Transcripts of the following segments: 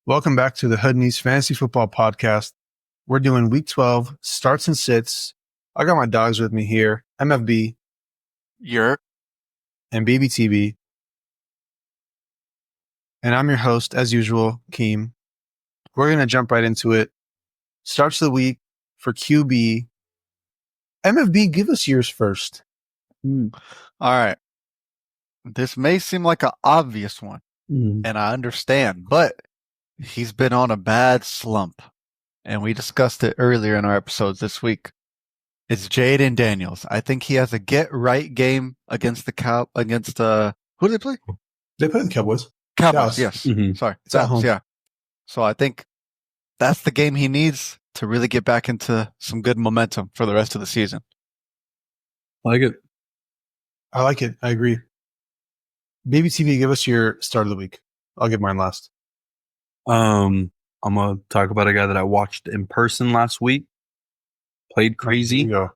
Welcome back to the Hood News Fantasy Football Podcast. We're doing Week 12 starts and sits. I got my dogs with me here, MFB and BBTB. And I'm your host, as usual, Keem. We're going to jump right into it. Starts of the week for QB. MFB, give us yours first. All right. This may seem like an obvious one, and I understand, but he's been on a bad slump, and we discussed it earlier in our episodes this week. It's Jaden Daniels. I think he has a get-right game against the who did they play? They put in Cowboys. Cowboys, yes. Mm-hmm. Sorry. It's at home. Yeah. So I think that's the game he needs to really get back into some good momentum for the rest of the season. I like it. I agree. BBTV, give us your start of the week. I'll give mine last. I'm gonna talk about a guy that I watched in person last week. Played crazy. Yo.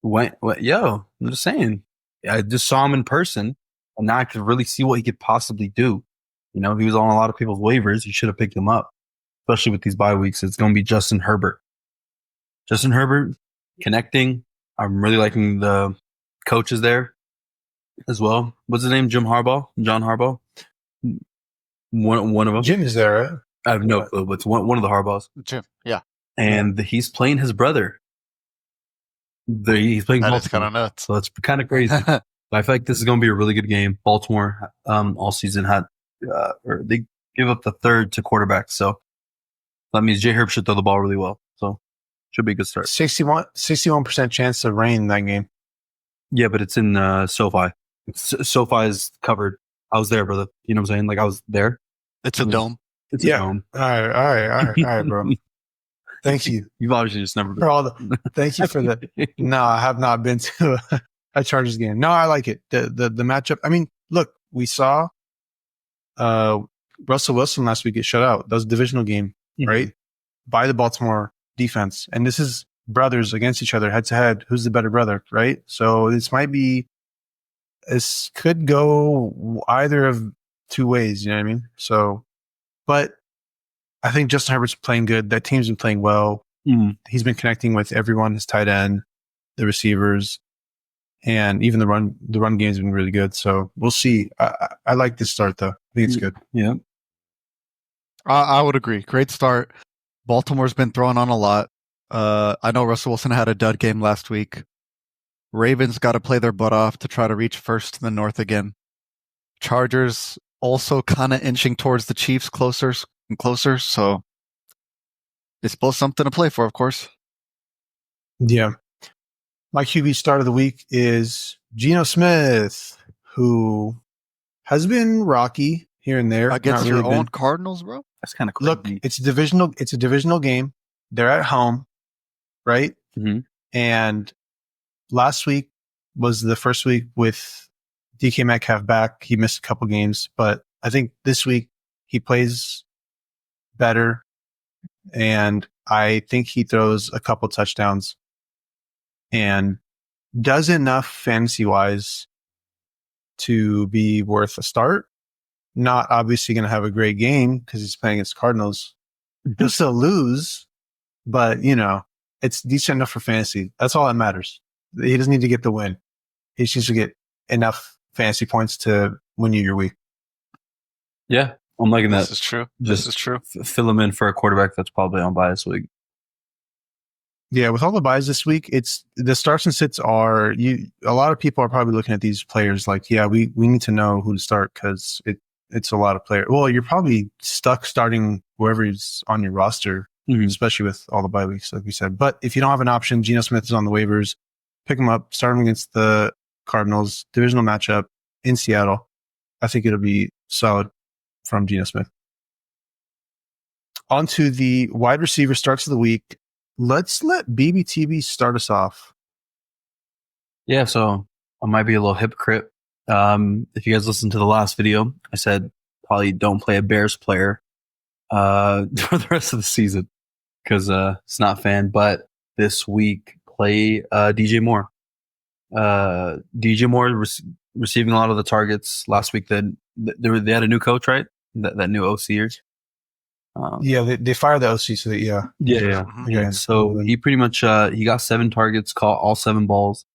I'm just saying. I just saw him in person, and now I could really see what he could possibly do. You know, he was on a lot of people's waivers. You should have picked him up, especially with these bye weeks. It's gonna be Justin Herbert. Justin Herbert connecting. I'm really liking the coaches there as well. What's his name? John Harbaugh. One of them. Jim is there, right? I have no clue, but it's one of the Harbaughs. Jim, yeah. And he's playing his brother. He's playing That Baltimore. is kind of nuts. So it's kind of crazy. But I feel like this is going to be a really good game. Baltimore, all season they give up the third to quarterbacks. So that means J Herb should throw the ball really well. So should be a good start. 61% chance of rain in that game. Yeah, but it's in SoFi. SoFi is covered. I was there, brother. You know what I'm saying? Like I was there. It's a dome. It's a dome. All right, bro. Thank you. You've obviously just never been. For all thank you for the. No, I have not been to a Chargers game. No, I like it. The matchup. I mean, look, we saw Russell Wilson last week get shut out. That was a divisional game, right? By the Baltimore defense. And this is brothers against each other, head to head. Who's the better brother, right? So this could go either of two ways, you know what I mean? So, but I think Justin Herbert's playing good. That team's been playing well. He's been connecting with everyone, his tight end, the receivers, and even the run game's been really good. So we'll see. I like this start though. I think it's good. Yeah. I would agree. Great start. Baltimore's been throwing on a lot. I know Russell Wilson had a dud game last week. Ravens got to play their butt off to try to reach first in the North again. Chargers also kind of inching towards the Chiefs closer and closer, so it's both something to play for, of course. Yeah. My QB start of the week is Geno Smith, who has been rocky here and there. Against your own Cardinals, bro? That's kind of crazy. Look, it's a divisional game. They're at home, right? Mm-hmm. And last week was the first week with DK Metcalf back. He missed a couple games, but I think this week he plays better, and I think he throws a couple touchdowns and does enough fantasy-wise to be worth a start. Not obviously going to have a great game because he's playing against Cardinals. He'll still lose, but, you know, it's decent enough for fantasy. That's all that matters. He doesn't need to get the win. He just needs to get enough fantasy points to win you your week. Yeah, I'm liking that. This is true. This is true. Fill him in for a quarterback that's probably on bye this week. Yeah, with all the buys this week, it's the starts and sits are a lot of people are probably looking at these players like, yeah, we need to know who to start because it's a lot of players. Well, you're probably stuck starting whoever's on your roster, especially with all the bye weeks, like we said. But if you don't have an option, Geno Smith is on the waivers. Pick him up, start him against the Cardinals, divisional matchup in Seattle. I think it'll be solid from Geno Smith. On to the wide receiver starts of the week. Let's let BBTB start us off. Yeah, so I might be a little hypocrite. If you guys listened to the last video, I said probably don't play a Bears player for the rest of the season because it's not fan. But this week, play DJ Moore. DJ Moore receiving a lot of the targets last week. They had a new coach, right? That new OC years. They fired the OC, so Yeah. Yeah. So he pretty much he got 7 targets, caught all 7 balls,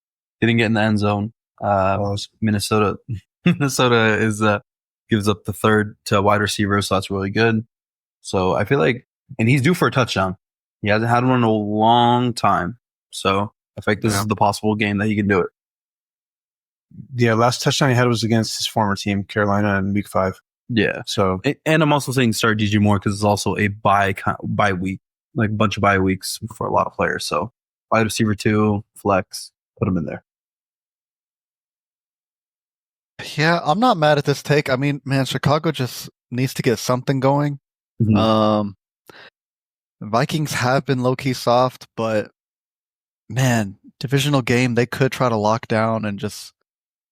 didn't get in the end zone. Minnesota is gives up the third to wide receiver, so that's really good. So I feel like, and he's due for a touchdown. He hasn't had one in a long time, so I think this is the possible game that he can do it. Yeah, last touchdown he had was against his former team, Carolina, in Week 5. Yeah. So, and I'm also saying start DJ Moore because it's also a bye week, like a bunch of bye weeks for a lot of players. So wide receiver 2, flex, put him in there. Yeah, I'm not mad at this take. I mean, man, Chicago just needs to get something going. Mhm. Vikings have been low-key soft, but man, divisional game, they could try to lock down and just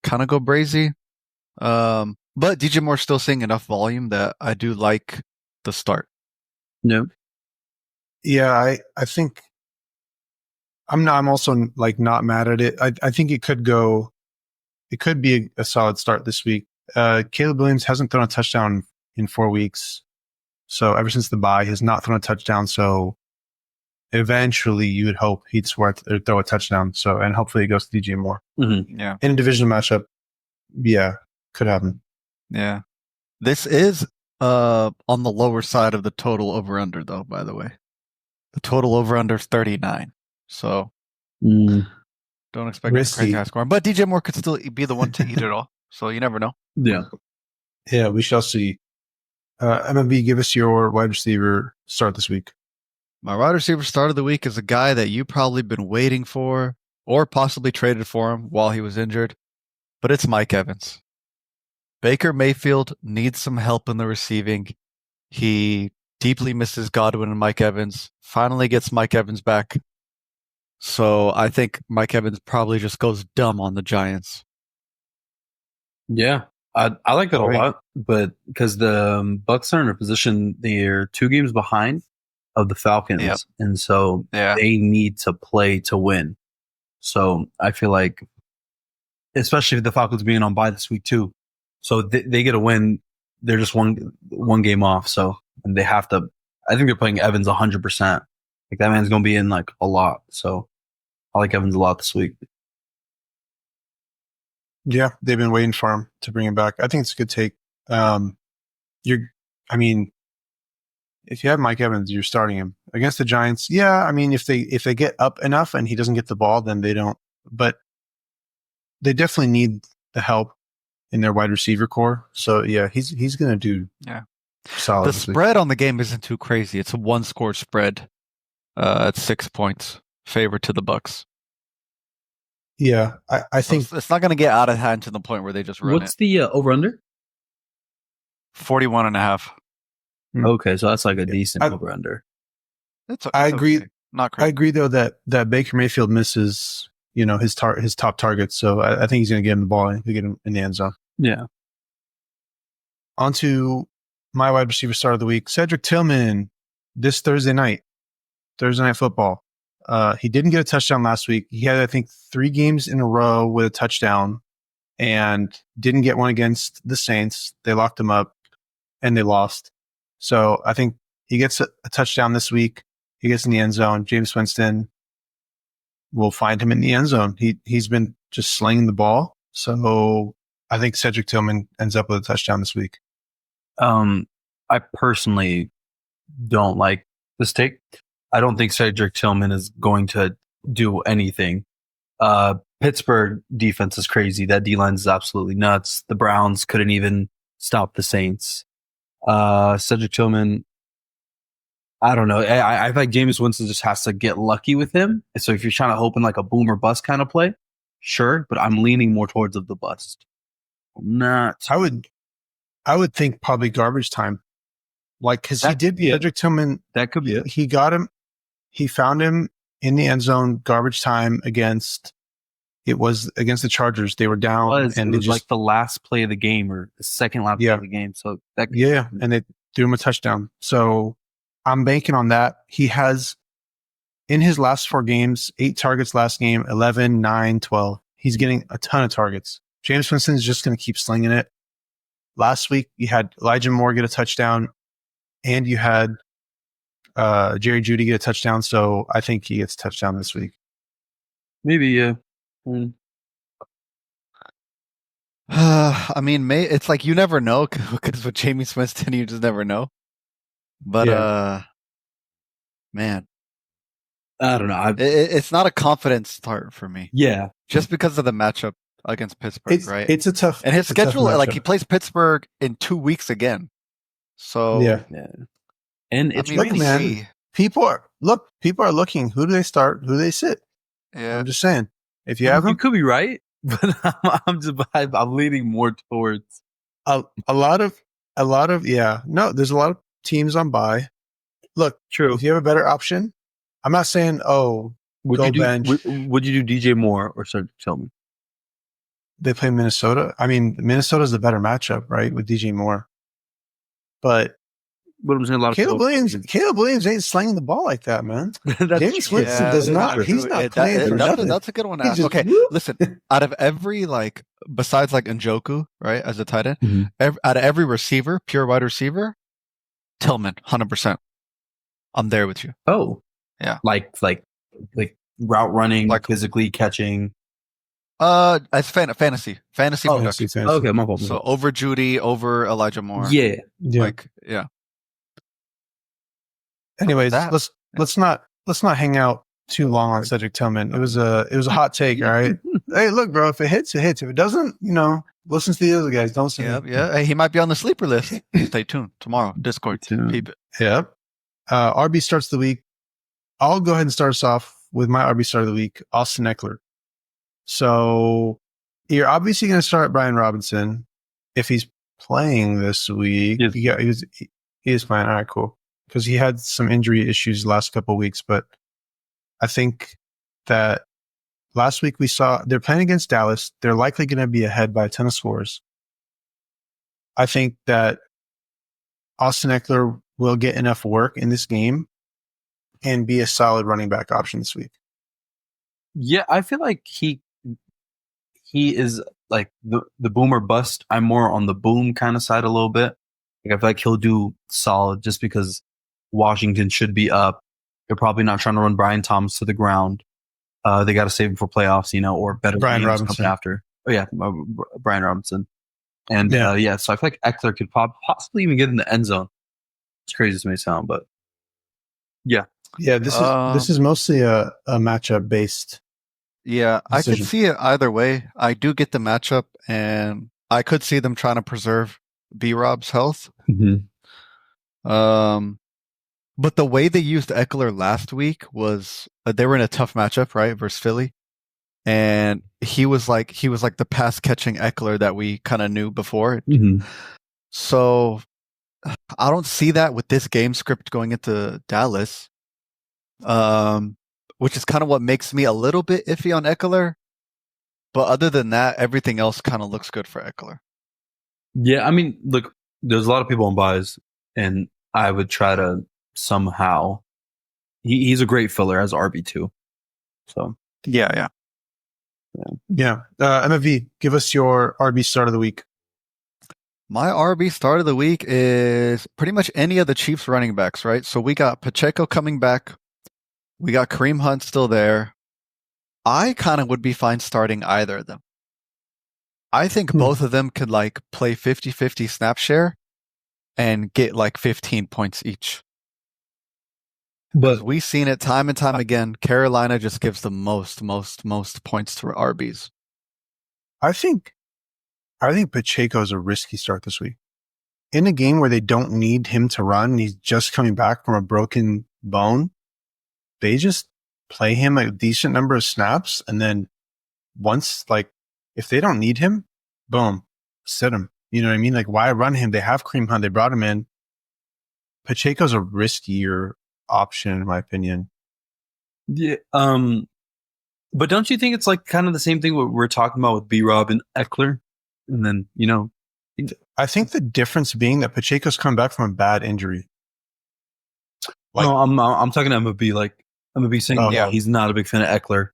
kind of go brazy. But DJ Moore's still seeing enough volume that I do like the start. Yeah. Yeah, I think I'm also like not mad at it. I think it could be a solid start this week. Caleb Williams hasn't thrown a touchdown in 4 weeks. So ever since the bye, he has not thrown a touchdown. So eventually you would hope he'd throw a touchdown. So, and hopefully it goes to DJ Moore. Mm-hmm. Yeah. In a divisional matchup, could happen. Yeah. This is on the lower side of the total over-under, though, by the way. The total over-under is 39. So don't expect a crazy high score. But DJ Moore could still be the one to eat it all. So you never know. Yeah. Yeah, we shall see. MMB, give us your wide receiver start this week. My wide receiver start of the week is a guy that you probably been waiting for or possibly traded for him while he was injured. But it's Mike Evans. Baker Mayfield needs some help in the receiving. He deeply misses Godwin and Mike Evans. Finally gets Mike Evans back. So I think Mike Evans probably just goes dumb on the Giants. Yeah, I like that a lot, but because the Bucs are in a position, they're 2 games behind of the Falcons, and so they need to play to win. So I feel like, especially if the Falcons being on bye this week too, so they get a win, they're just one game off. So and they have to. I think they're playing Evans 100%. Like that man's gonna be in like a lot. So I like Evans a lot this week. Yeah, they've been waiting for him to bring him back. I think it's a good take. If you have Mike Evans, you're starting him against the Giants. Yeah, I mean, if they get up enough and he doesn't get the ball, then they don't. But they definitely need the help in their wide receiver core. So yeah, he's going to do solid. The spread on the game isn't too crazy. It's a 1-score spread at 6 points, favored to the Bucs. Yeah, I think it's not going to get out of hand to the point where they just run What's the over-under? 41.5. Okay, so that's like a decent over-under. I agree. Okay. Not crazy. I agree though that Baker Mayfield misses, his top targets. So I think he's going to get him the ball and get him in the end zone. Yeah. On to my wide receiver start of the week, Cedric Tillman, this Thursday night football. He didn't get a touchdown last week. He had, I think, 3 games in a row with a touchdown and didn't get one against the Saints. They locked him up and they lost. So I think he gets a touchdown this week. He gets in the end zone. James Winston will find him in the end zone. He's been just slinging the ball. So I think Cedric Tillman ends up with a touchdown this week. I personally don't like this take. I don't think Cedric Tillman is going to do anything. Pittsburgh defense is crazy. That D-line is absolutely nuts. The Browns couldn't even stop the Saints. Cedric Tillman, I don't know. I think James Winston just has to get lucky with him. So if you're trying to hope in like a boom or bust kind of play, sure, but I'm leaning more towards of the bust. I would think probably garbage time. Like, because he did Cedric Tillman. That could be it. He got him. He found him in the end zone, garbage time against the Chargers. They were down. It was like the last play of the game or the second last play of the game. So and they threw him a touchdown. So I'm banking on that. He has, in his last 4 games, 8 targets last game, 11, 9, 12. He's getting a ton of targets. James Winston is just going to keep slinging it. Last week, you had Elijah Moore get a touchdown. and you had Jerry Jeudy get a touchdown. So I think he gets a touchdown this week. Maybe, yeah. I mean, it's like you never know because with Jameis Winston, you just never know. But man, I don't know. it's not a confident start for me. Yeah, just because of the matchup against Pittsburgh, right? It's a tough, and his schedule. Like he plays Pittsburgh in 2 weeks again. So yeah. And it's look, man. People are looking. Who do they start? Who do they sit? Yeah, I'm just saying. If you have them, you could be right, but I'm leaning more towards a lot of yeah. No, there's a lot of teams on bye. Look, true. If you have a better option, I'm not saying would bench. Would you do DJ Moore or Serge Tillman? They play Minnesota. I mean, Minnesota's the better matchup, right, with DJ Moore. But I'm saying, a lot Caleb Williams ain't slinging the ball like that, man. James Winston does not. He's not playing for nothing. That's a good one to ask. Okay, listen. Out of every besides Njoku, right, as a tight end, out of every receiver, pure wide receiver, Tillman, 100%. I'm there with you. Oh, yeah, like route running, physically catching. As fantasy. Okay, my fault. So over Jeudy, over Elijah Moore. Yeah. Yeah. Anyways, let's not hang out too long on Cedric Tillman. It was a hot take, all right? Hey, look, bro, if it hits, it hits. If it doesn't, listen to the other guys. Don't say yeah. Hey, he might be on the sleeper list. Stay tuned tomorrow. Discord. Peep it. Yep. RB starts the week. I'll go ahead and start us off with my RB start of the week, Austin Eckler. So you're obviously going to start Brian Robinson if he's playing this week. Yes. He is playing. All right, cool. Because he had some injury issues the last couple of weeks, but I think that last week we saw they're playing against Dallas. They're likely going to be ahead by a ton of scores. I think that Austin Eckler will get enough work in this game and be a solid running back option this week. Yeah, I feel like he is like the boom or bust. I'm more on the boom kind of side a little bit. Like I feel like he'll do solid just because Washington should be up. They're probably not trying to run Brian Thomas to the ground. They got to save him for playoffs, or better Brian Robinson after. Oh yeah, Brian Robinson. And so I feel like Eckler could possibly even get in the end zone. It's crazy as it may sound, but yeah. Yeah, this is mostly a matchup based. Yeah, decision. I could see it either way. I do get the matchup, and I could see them trying to preserve B-Rob's health. But the way they used Eckler last week was they were in a tough matchup, right, versus Philly, and he was like the pass catching Eckler that we kind of knew before. So I don't see that with this game script going into Dallas. Which is kind of what makes me a little bit iffy on Eckler. But other than that, everything else kind of looks good for Eckler. Yeah, I mean, look, there's a lot of people on buys, and I would try to somehow. He's a great filler as RB2. So yeah. MFV, give us your RB start of the week. My RB start of the week is pretty much any of the Chiefs running backs, right? So we got Pacheco coming back. We got Kareem Hunt still there. I kind of would be fine starting either of them. I think both of them could play 50-50 snap share and get 15 points each. But we've seen it time and time again. Carolina just gives the most points to RBs. I think Pacheco is a risky start this week. In a game where they don't need him to run, he's just coming back from a broken bone. They just play him a decent number of snaps, and then once, if they don't need him, boom, sit him. You know what I mean? Why run him? They have Kareem Hunt. They brought him in. Pacheco's a riskier option, in my opinion. Yeah. But don't you think it's kind of the same thing what we're talking about with B-Rob and Eckler? And then, I think the difference being that Pacheco's come back from a bad injury. No, I'm talking to MLB, I'm gonna be saying, he's not a big fan of Eckler.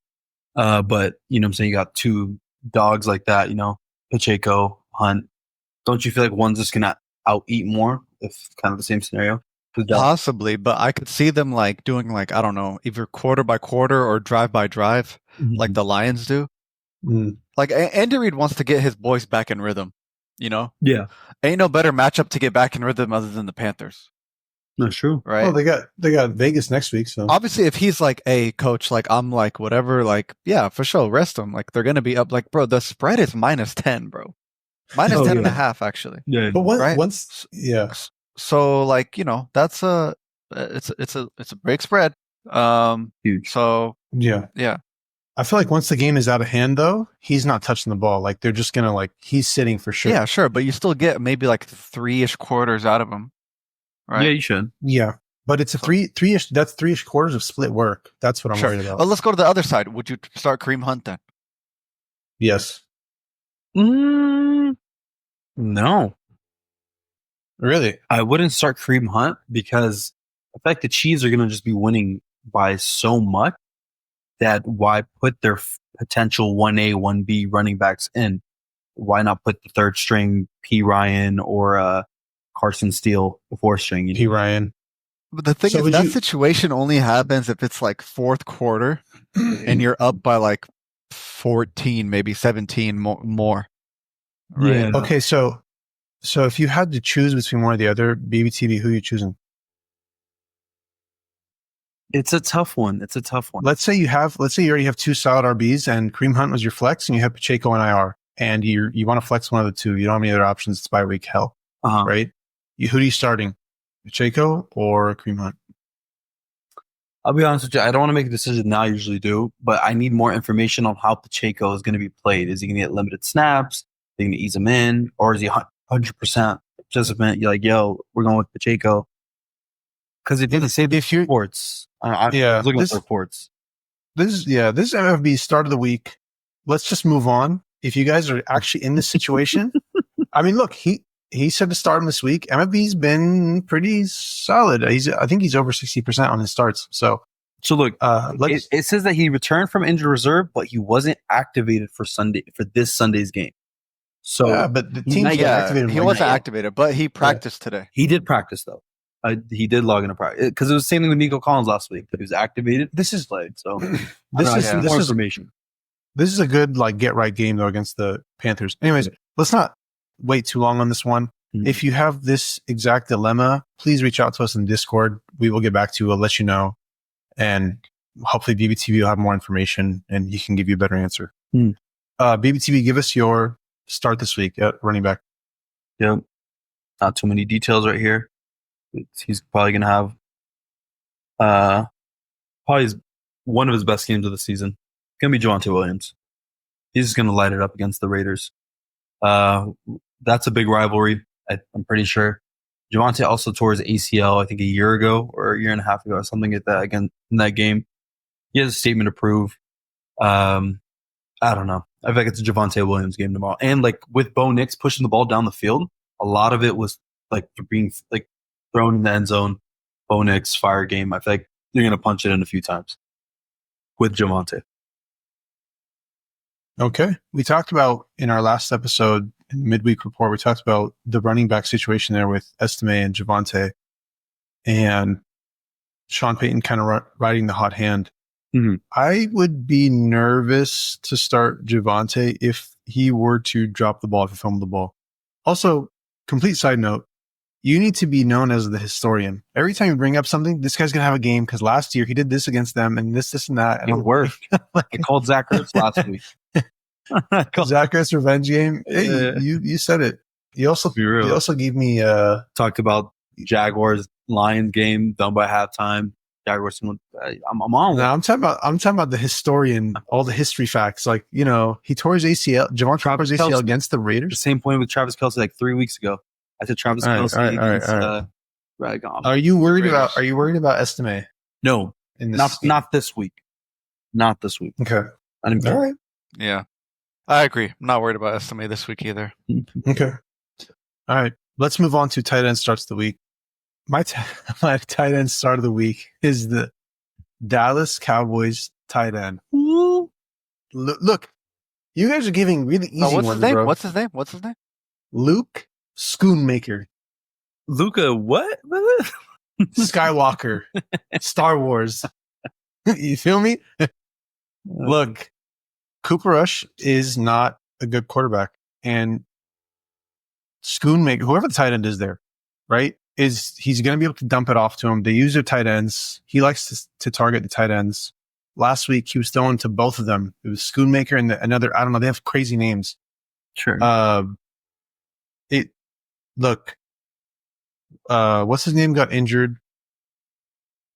But I'm saying you got two dogs like that, Pacheco, Hunt. Don't you feel like one's just gonna out eat more if kind of the same scenario? Possibly, but I could see them like doing like, I don't know, either quarter by quarter or drive by drive, like the Lions do. Mm. Like Andy Reid wants to get his boys back in rhythm, you know? Yeah, Ain't no better matchup to get back in rhythm other than the Panthers, that's true. right? Well, they got Vegas next week, so Obviously, if he's like, hey, coach, like I'm like whatever, like yeah, for sure, rest them. Like they're gonna be up. Like bro, the spread is -10, bro, minus Oh, 10 yeah. and a half actually. Yeah, but Right. once yeah, So like that's it's a break spread. huge. So yeah. yeah, I feel like once the game is out of hand, though, he's not touching the ball. Like they're just gonna he's sitting for sure. yeah, sure, but you still get maybe like 3-ish quarters out of him, right? Yeah, you should. Yeah. But it's a three-ish. That's 3-ish quarters of split work. That's what I'm Sure. worried about. Oh, let's go to the other side. Would you start Kareem Hunt then? Yes. No, Really? I wouldn't start Kareem Hunt because I feel like the Chiefs are going to just be winning by so much that why put their potential 1A, 1B running backs in? Why not put the third string P. Ryan or Carson Steele, the fourth string? P. Ryan. But the thing So is, would that you- situation only happens if it's like fourth quarter and you're up by like 14, maybe 17 more. Right? Yeah. Okay, so if you had to choose between one or the other, BBTV, who are you choosing? It's a tough one. Let's say you already have two solid RBs and Kareem Hunt was your flex and you have Pacheco and IR and you want to flex one of the two. You don't have any other options. It's bye week hell, Uh-huh. right? Who are you starting? Pacheco or Kareem Hunt? I'll be honest with you. I don't want to make a decision now. I usually do, but I need more information on how Pacheco is going to be played. Is he going to get limited snaps? Are they going to ease him in? Or is he 100% participant? You're like, yo, we're going with Pacheco. Because if you say If you're reports, I'm Yeah, looking at this- the reports. this is MFB start of the week. Let's just move on. If you guys are actually in this situation, I mean, look, he said to start him this week. MFB's been pretty solid. I think he's over 60% on his starts. So So look, let's it says that he returned from injured reserve, but he wasn't activated for this Sunday's game. So yeah, but the team not get yet. activated. He when wasn't you- activated, but he practiced today. he did practice though. He did log into practice because it was the same thing with Nico Collins last week. He was activated. This is Played. So this I is need this more is information. this is a good get right game though against the Panthers. Anyways, let's not wait too long on this one. Mhm. If you have this exact dilemma, please reach out to us in Discord. We will get back to you. We'll let you know. And hopefully BBTV will have more information and he can give you a better answer. Hmm. BBTV, give us your start this week at running back. Yep. Not too many details right here. He's probably going to have one of his best games of the season. It's going to be Javonte Williams. He's just going to light it up against the Raiders. That's a big rivalry, I'm pretty sure. Javonte also tore his ACL, I think, a year ago or a year and a half ago or something like that again in that game. He has a statement to prove. I don't know. I feel like it's a Javonte Williams game tomorrow. And with Bo Nix pushing the ball down the field, a lot of it was being thrown in the end zone. Bo Nix fire game. I feel like you're going to punch it in a few times with Javonte. Okay. We talked about in our last episode, in the midweek report, we talked about the running back situation there with Estime and Javonte and Sean Payton kind of riding the hot hand. Mhm. I would be nervous to start Javonte if he were to drop the ball, if he fumbled the ball. Also, complete side note, you need to be known as the historian. Every time you bring up something, this guy's going to have a game because last year he did this against them and this and that. And It worked. I called Zach Ertz last week. Zach Ertz revenge game. Hey, Yeah. you said it. You also Be real. you also gave me Talked about Jaguars Lions game done by halftime. Jaguars. I'm on. no, I'm talking about the historian, all the history facts. He tore his ACL. Javon tore his ACL Kelce. against the The Raiders. same point with Travis Kelce 3 weeks ago. I said Travis All right, Kelce. all right, all right, against, all right. Ragom. Are you worried Raiders. about Estime No, in this game? not this week. Not this week. Okay. I didn't All right. Yeah, I agree. I'm not worried about Estime this week either. Okay. All right. Let's move on to tight end starts of the week. My tight end start of the week is the Dallas Cowboys tight end. Look, you guys are giving really easy Oh, what's ones, his name? bro. What's his name? Luke Schoonmaker. Luca, what? Skywalker, Star Wars. You feel me? Look, Cooper Rush is not a good quarterback, and Schoonmaker, whoever the tight end is there, right, he's going to be able to dump it off to him. They use their tight ends. He likes to target the tight ends. Last week, he was throwing to both of them. It was Schoonmaker and another, I don't know, they have crazy names. Sure. What's his name got injured?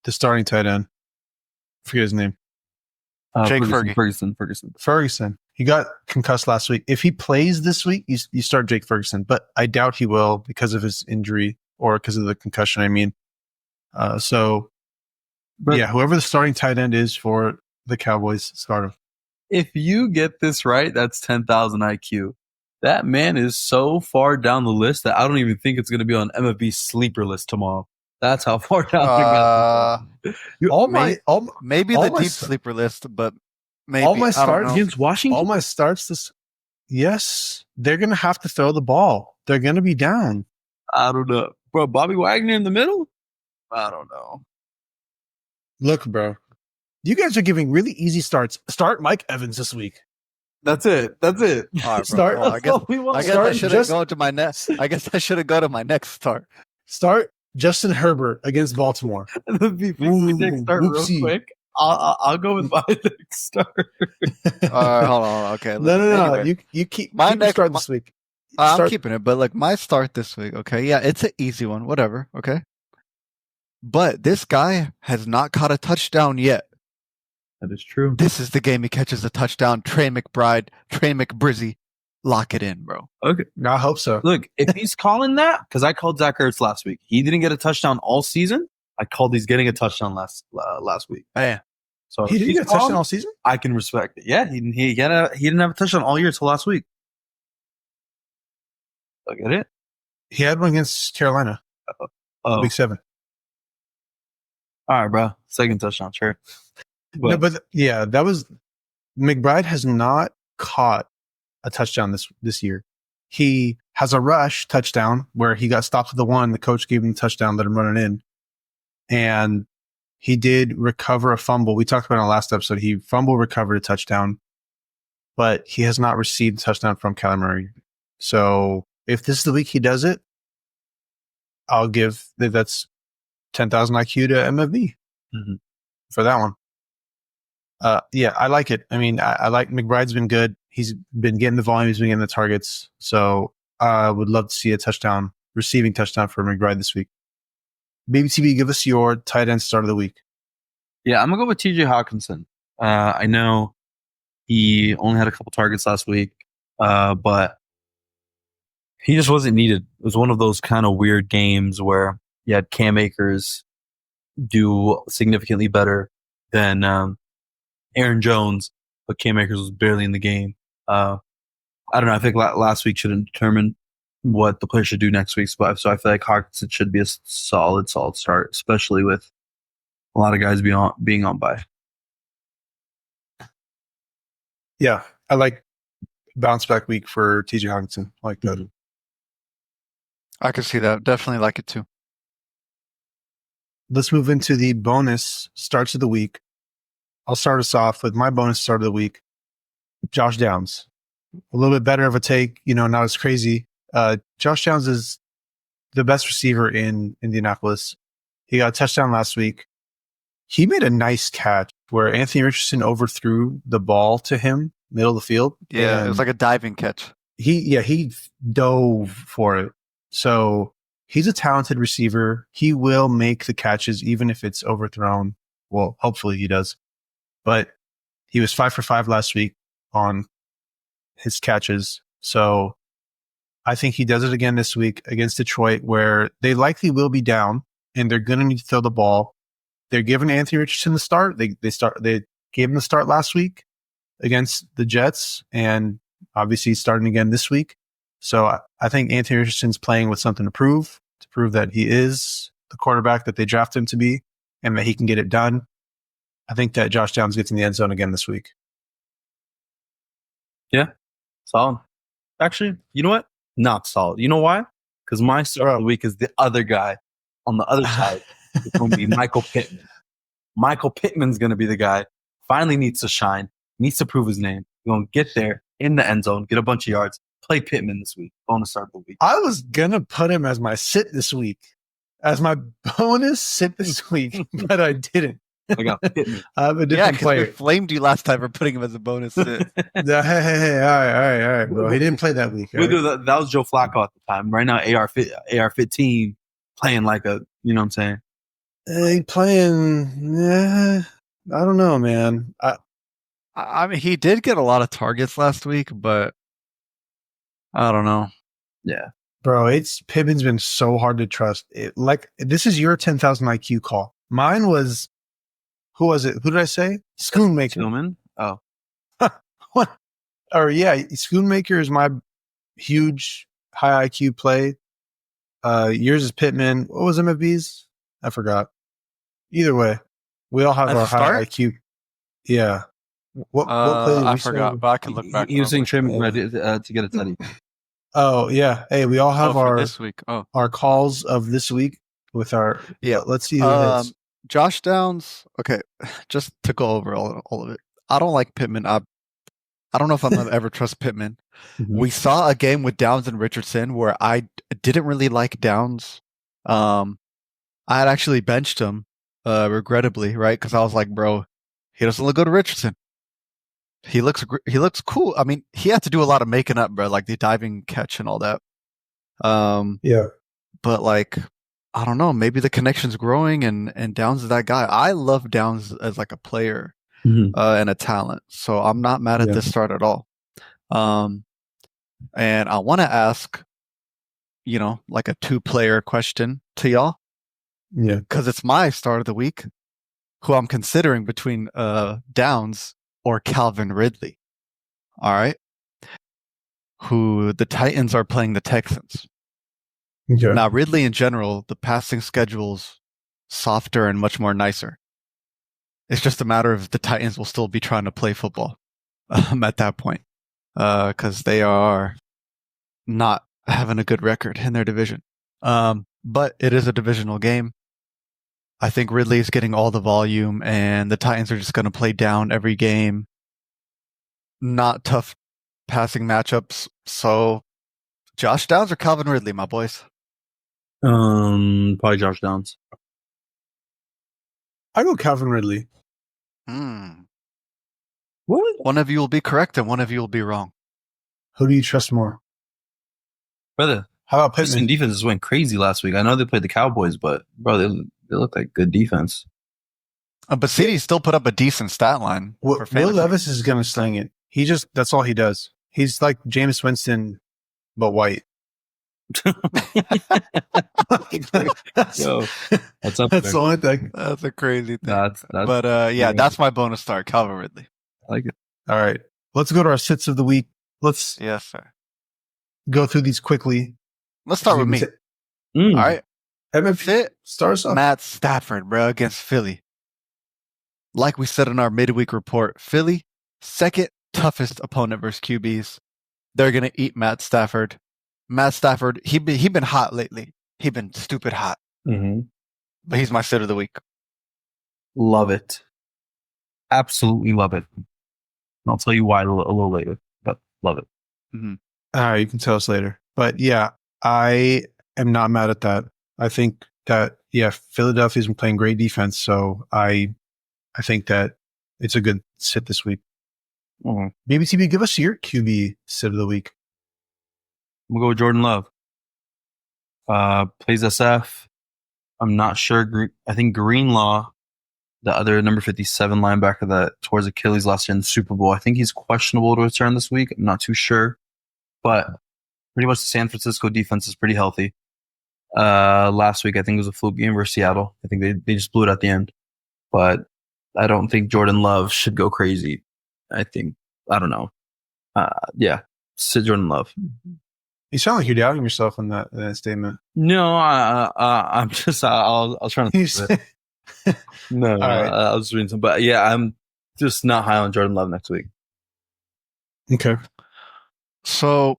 The starting tight end. I forget his name. Jake Ferguson. He got concussed last week. If he plays this week, you start Jake Ferguson, but I doubt he will because of his injury or because of the concussion. I mean, whoever the starting tight end is for the Cowboys, start him. If you get this right, that's 10,000 IQ. That man is so far down the list that I don't even think it's going to be on MFB's sleeper list tomorrow. That's how far down. Maybe the deep sleeper list, but maybe all my starts against Washington. All my starts yes, they're going to have to throw the ball. They're going to be down. I don't know, bro. Bobby Wagner in the middle. I don't know. Look, bro, you guys are giving really easy starts. Start Mike Evans this week. That's it. All right, start. Well, I guess I should have gone to my next. I guess I should have gone to my next start. Start Justin Herbert against Baltimore. Start real quick. I'll go with my next start. All right, hold on. Okay. No. Anyway. You keep my next start this week. I'm keeping it, but like my start this week. Okay, yeah, it's an easy one. Whatever. Okay. But this guy has not caught a touchdown yet. That is true. This is the game he catches a touchdown. Trey McBrizzy. Lock it in, bro. Okay. I hope so. Look, if he's calling that, because I called Zach Ertz last week. He didn't get a touchdown all season. I called he's getting a touchdown last week. Man. So he didn't get a touchdown all season? I can respect it. Yeah, he didn't have a touchdown all year until last week. Look at it. He had one against Carolina. Week 7. All right, bro. Second touchdown, sure. But that was McBride has not caught a touchdown this year. He has a rush touchdown where he got stopped at the one. The coach gave him the touchdown, let him run it in. And he did recover a fumble. We talked about it in the last episode. He recovered a touchdown, but he has not received a touchdown from Kyler Murray. So if this is the week he does it, I'll give that's 10,000 IQ to MFB for that one. I like it. I mean, I like McBride's been good. He's been getting the volume. He's been getting the targets. So I would love to see a receiving touchdown for McBride this week. BBTB, give us your tight end start of the week. Yeah, I'm going to go with TJ Hawkinson. I know he only had a couple targets last week, but he just wasn't needed. It was one of those kind of weird games where you had Cam Akers do significantly better than Aaron Jones, but Cam Akers was barely in the game. I don't know. I think last week should have determined what the player should do next week. So I feel like Hawkinson should be a solid start, especially with a lot of guys being on bye. Yeah, I like bounce back week for TJ Hawkinson. I like that. I can see that. Definitely like it too. Let's move into the bonus starts of the week. I'll start us off with my bonus start of the week. Josh Downs. A little bit better of a take, not as crazy. Josh Downs is the best receiver in Indianapolis. He got a touchdown last week. He made a nice catch where Anthony Richardson overthrew the ball to him, middle of the field. Yeah, it was like a diving catch. He dove for it. So he's a talented receiver. He will make the catches even if it's overthrown. Well, hopefully he does. But he was 5 for 5 last week on his catches. So I think he does it again this week against Detroit, where they likely will be down and they're going to need to throw the ball. They're giving Anthony Richardson the start. They gave him the start last week against the Jets, and obviously he's starting again this week. So I think Anthony Richardson's playing with something to prove that he is the quarterback that they drafted him to be and that he can get it done. I think that Josh Downs gets in the end zone again this week. Yeah, solid. Actually, you know what? Not solid. You know why? Because my start of the week is the other guy on the other side. It's going to be Michael Pittman. Michael Pittman's going to be the guy. Finally needs to shine. Needs to prove his name. He's going to get there in the end zone, get a bunch of yards. Play Pittman this week. Bonus start the week. I was gonna put him as my sit this week, as my bonus sit this week, but I didn't. I got Pittman. I have a Yeah, different because player. we flamed you last time for putting him as a bonus sit. Hey, all right, bro. He didn't play that week. We do that. That was Joe Flacco at the time. Right now, AR 15 playing like a, you know what I'm saying? He playing. I don't know, man. I mean, he did get a lot of targets last week, but I don't know. Yeah. Bro, Pittman's been so hard to trust. This is your 10,000 IQ call. Mine was, who was it? Who did I say? Schoonmaker. Tillman? Oh. What? Or yeah, Schoonmaker is my huge high IQ play. Yours is Pittman. What was MFB's? I forgot. Either way, we all have At our the high start? IQ. Yeah. What play did I we say? forgot, but I can look back. He was saying real quick. Trey McBride to get a teddy. Oh yeah. Hey, we all have for our this week. Oh, our calls of this week with our. Yeah. Let's see who hits. Josh Downs. Okay, just to go over all of it. I don't like Pittman. I don't know if I'm gonna ever trust Pittman. Mhm. We saw a game with Downs and Richardson where I didn't really like Downs. I had actually benched him, regrettably, right? Because I was like, bro, he doesn't look good to Richardson. He looks cool. I mean, he had to do a lot of making up, bro, like the diving catch and all that. Yeah. But like, I don't know, maybe the connection's growing and Downs is that guy. I love Downs as like a player and a talent. So I'm not mad at this start at all. And I want to ask, like a 2-player question to y'all. Yeah. Because it's my start of the week, who I'm considering between Downs or Calvin Ridley. All right. Who the Titans are playing the Texans. Okay. Now, Ridley in general, the passing schedule's softer and much more nicer. It's just a matter of the Titans will still be trying to play football at that point, because they are not having a good record in their division. But it is a divisional game. I think Ridley is getting all the volume, and the Titans are just going to play down every game. Not tough passing matchups. So, Josh Downs or Calvin Ridley, my boys? Probably Josh Downs. I go Calvin Ridley. What? One of you will be correct and one of you will be wrong. Who do you trust more? Brother, How about Piston Pittman? defenses went crazy last week. I know they played the Cowboys, but bro, they look like good defense. But CD still put up a decent stat line. For Will fantasy. Levis is going to sling it. That's all he does. He's like Jameis Winston, but white. that's, Yo, what's up? that's the only thing. That's a crazy thing. That's But yeah, that's my bonus star, Calvin Ridley. I like it. All right. Let's go to our sits of the week. Let's Yes, sir. go through these quickly. Let's start with me. Mm. All right. MFP Sit stars off. Matt Stafford, bro, against Philly. Like we said in our midweek report, Philly, second toughest opponent versus QBs. They're going to eat Matt Stafford. Matt Stafford, he been hot lately. He been stupid hot. Mm-hmm. But he's my sit of the week. Love it. Absolutely love it. And I'll tell you why a little later, but love it. Mm-hmm. All right, you can tell us later. But yeah, I am not mad at that. I think that, Philadelphia's been playing great defense. So I think that it's a good sit this week. Mm-hmm. BBTB, give us your QB sit of the week. I'm going to go with Jordan Love. Plays SF. I'm not sure. I think Greenlaw, the other number 57 linebacker that towards Achilles last year in the Super Bowl, I think he's questionable to return this week. I'm not too sure. But pretty much the San Francisco defense is pretty healthy. Last week, I think it was a fluke game versus Seattle. I think they just blew it at the end. But I don't think Jordan Love should go crazy. I don't know. Sit Jordan Love. You sound like you're doubting yourself in that statement. No, I'm just, I'll try You to. say- No, All right. I was reading some, but yeah, I'm just not high on Jordan Love next week. Okay. So,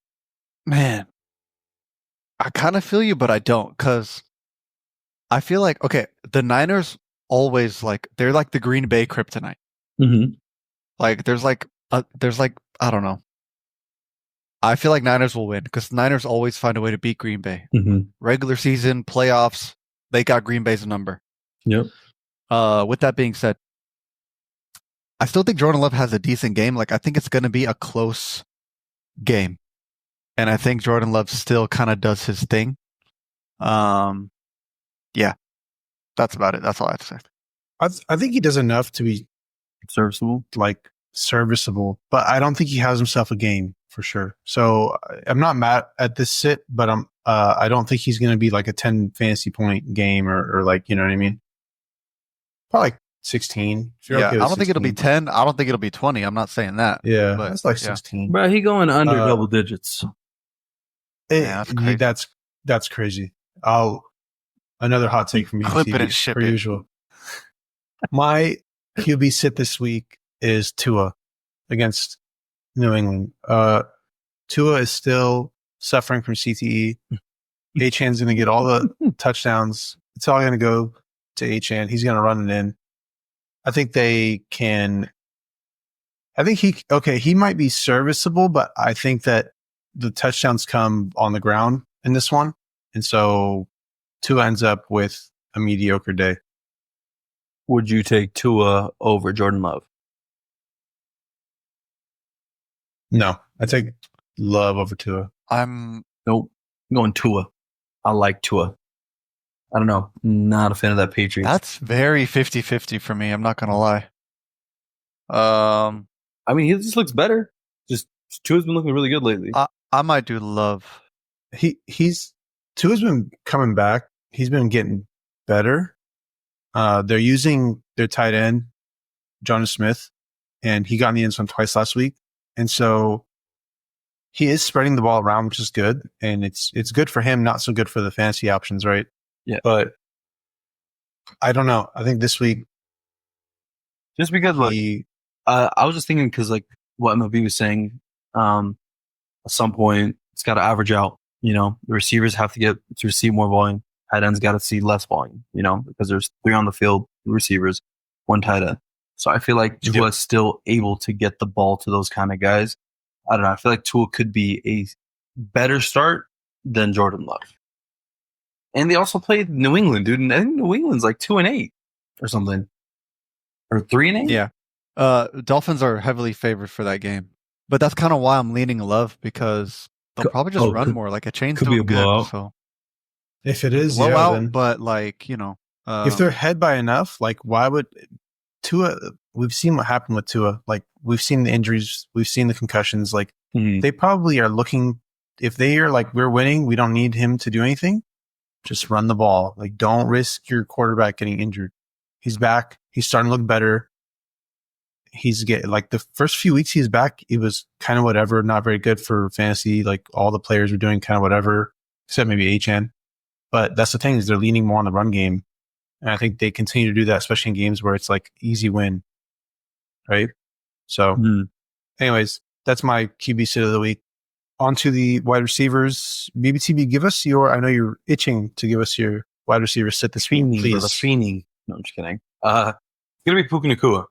man, I kind of feel you, but I don't, because I feel like the Niners always they're like the Green Bay kryptonite. Mm-hmm. Like there's like I don't know. I feel like Niners will win because Niners always find a way to beat Green Bay. Mm-hmm. Regular season, playoffs, they got Green Bay's number. Yep. With that being said, I still think Jordan Love has a decent game. Like I think it's going to be a close game, and I think Jordan Love still kind of does his thing. Yeah, that's about it. That's all I have to say. I think he does enough to be Serviceable. like serviceable, but I don't think he has himself a game for sure. So I'm not mad at this sit, but I don't think he's going to be like a 10 fantasy point game or like, you know what I mean? Probably like 16. If you're Yeah, okay I with don't think it'll be 16. 10. I don't think it'll be 20. I'm not saying that. Yeah, but, that's like yeah. 16. Bro, he going under Uh, double digits. Yeah, that's crazy. That's crazy. Another hot take from you, Clip it TV, and ship per it. usual. My QB sit this week is Tua against New England. Tua is still suffering from CTE. Achan's going to get all the touchdowns. It's all going to go to Achan. He's going to run it in. I think they can. I think he might be serviceable, but I think that the touchdowns come on the ground in this one. And so Tua ends up with a mediocre day. Would you take Tua over Jordan Love? No, I take Love over Tua. Nope. I'm going Tua. I like Tua. I don't know. Not a fan of that Patriots. That's very 50-50 for me. I'm not going to lie. I mean, he just looks better. Just Tua's been looking really good lately. I might do Love. Tua's been coming back. He's been getting better. They're using their tight end, Jonas Smith, and he got in the end zone twice last week. And so he is spreading the ball around, which is good. And it's good for him, not so good for the fantasy options, right? Yeah. But I don't know. I think this week, just because, I was just thinking because, like, what MLB was saying, at some point, it's got to average out. You know, the receivers have to get to receive more volume. Tight ends got to see less volume, you know, because there's 3 on the field, 2 receivers, 1 tight end. So I feel like Tua is still able to get the ball to those kind of guys. I don't know. I feel like Tua could be a better start than Jordan Love. And they also played New England, dude. And I think New England's like 2-8 or something. Or 3-8? Yeah. Dolphins are heavily favored for that game. But that's kind of why I'm leaning Love because they'll probably just run more. Like a chain's could be doing a blowout. good. So if it is, blowout, then but like, you know. if they're ahead by enough, like why would Tua, we've seen what happened with Tua. Like we've seen the injuries, we've seen the concussions. Like they probably are looking, if they are like, we're winning, we don't need him to do anything. Just run the ball. Like don't risk your quarterback getting injured. He's back. He's starting to look better. He's getting like the first few weeks he's back, it was kind of whatever, not very good for fantasy. Like all the players were doing kind of whatever, except maybe Achan. But that's the thing is they're leaning more on the run game. And I think they continue to do that, especially in games where it's like easy win. Right? So anyways, that's my QB sit of the week. On to the wide receivers. BBTB, give us I know you're itching to give us your wide receiver sit this week, please. Fiending. No, I'm just kidding. It's going to be Puka Nacua.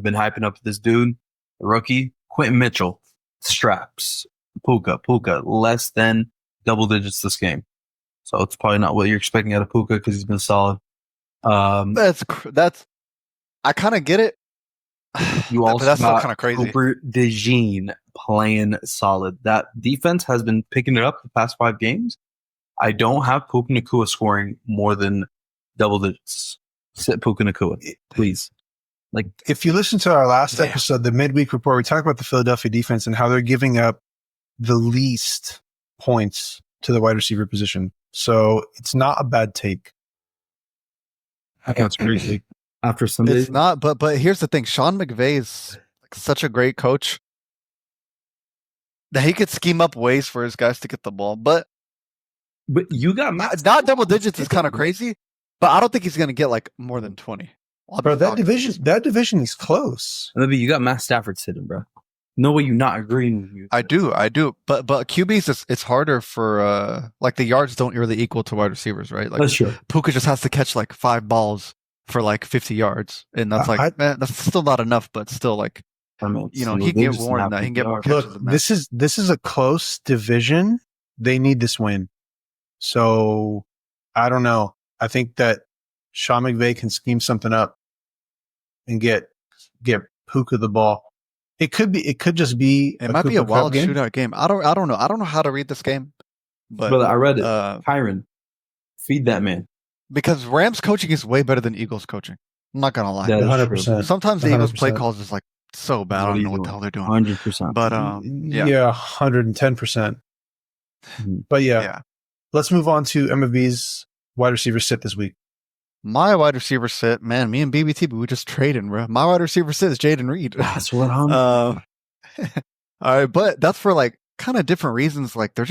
Been hyping up this dude, the rookie, Quentin Mitchell, straps, Puka, less than double digits this game. So it's probably not what you're expecting out of Puka because he's been solid. That's I kind of get it. You also that's still got kind of crazy. Cooper DeJean playing solid. That defense has been picking it up the past 5 games. I don't have Puka Nacua scoring more than double digits. Sit Puka Nacua, please. Like if you listen to our last episode, the midweek report, we talked about the Philadelphia defense and how they're giving up the least points to the wide receiver position. So it's not a bad take. That's crazy. After Sunday, it's not. But here's the thing: Sean McVay is like such a great coach that he could scheme up ways for his guys to get the ball. But you got not double digits is kind of crazy. But I don't think he's going to get like more than 20. Bro, that division is close. Maybe you got Matt Stafford sitting, bro. No way, you not agreeing with you. I do. But QBs, it's harder for like the yards don't really equal to wide receivers, right? Like That's true. Puka just has to catch like 5 balls for like 50 yards, and that's like that's still not enough, but still like I mean, he can get more than that. He can get more catches Look, than that. this is a close division. They need this win. So I don't know. I think that Sean McVay can scheme something up and get Puka the ball. It could just be. It might be a Cooper Kupp wild game. shootout game. I don't know. I don't know how to read this game, but Brother, I read it. Kyron, feed that man. because Rams coaching is way better than Eagles coaching. I'm not gonna lie. That is 100%. Sometimes the Eagles play 100%. calls is like so bad. I don't know what the hell they're doing. 100%. But yeah, 110%. But yeah, let's move on to MFB's wide receiver sit this week. My wide receiver sit, man, me and BBT, we just trading, bro. My wide receiver sit is Jaden Reed. That's what I'm. All right, but that's for like kind of different reasons. Like they're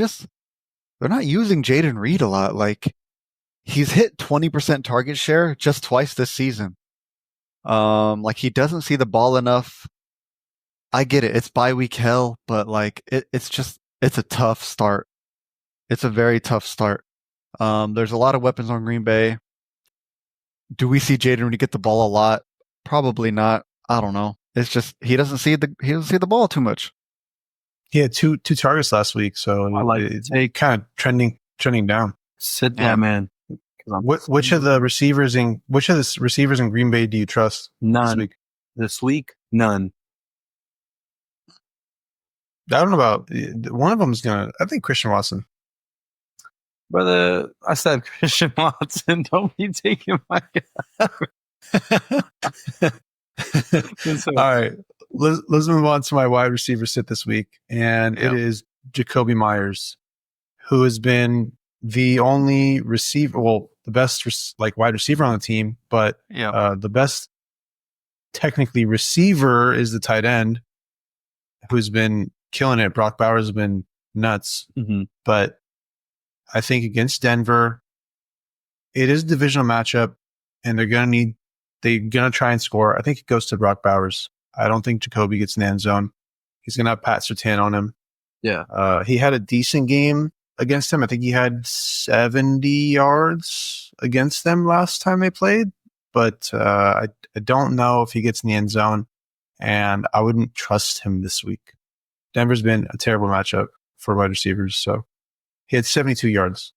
not using Jaden Reed a lot. Like he's hit 20% target share just twice this season. Like he doesn't see the ball enough. I get it. It's bye week hell, but like it's a tough start. It's a very tough start. There's a lot of weapons on Green Bay. Do we see Jaden Reed get the ball a lot? Probably not. I don't know. It's just he doesn't see the ball too much. He had two targets last week, so I like it's kind of trending down. Sit that man. Which of the receivers in Green Bay do you trust? None. This week, none. I don't know about one of them's gonna. I think Christian Watson. Brother, I said Christian Watson. Don't be taking my All right, let's move on to my wide receiver sit this week, and it is Jacoby Myers, who has been the only receiver, well, the best wide receiver on the team, but the best technically receiver is the tight end, who's been killing it. Brock Bowers has been nuts, but I think against Denver, it is a divisional matchup, and they're gonna try and score. I think it goes to Brock Bowers. I don't think Jacoby gets in the end zone. He's gonna have Pat Surtain on him. Yeah. He had a decent game against him. I think he had 70 yards against them last time they played, but I don't know if he gets in the end zone, and I wouldn't trust him this week. Denver's been a terrible matchup for wide receivers, so he had 72 yards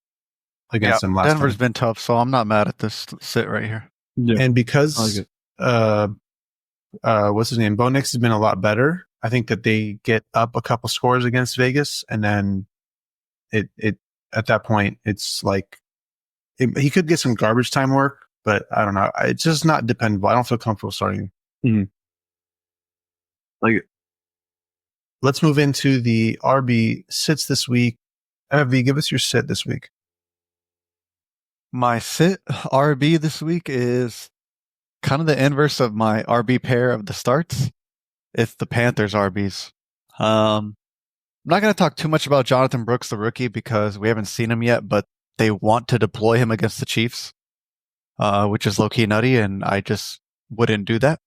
against them last time. Denver's been tough, so I'm not mad at this sit right here. Yeah. And because what's his name? Bo Nix has been a lot better. I think that they get up a couple scores against Vegas, and then it at that point it's like he could get some garbage time work, but I don't know. It's just not dependable. I don't feel comfortable starting. Like, let's move into the RB sits this week. MFV, give us your sit this week. My sit RB this week is kind of the inverse of my RB pair of the starts. It's the Panthers RBs. I'm not going to talk too much about Jonathan Brooks, the rookie, because we haven't seen him yet, but they want to deploy him against the Chiefs, which is low-key nutty, and I just wouldn't do that.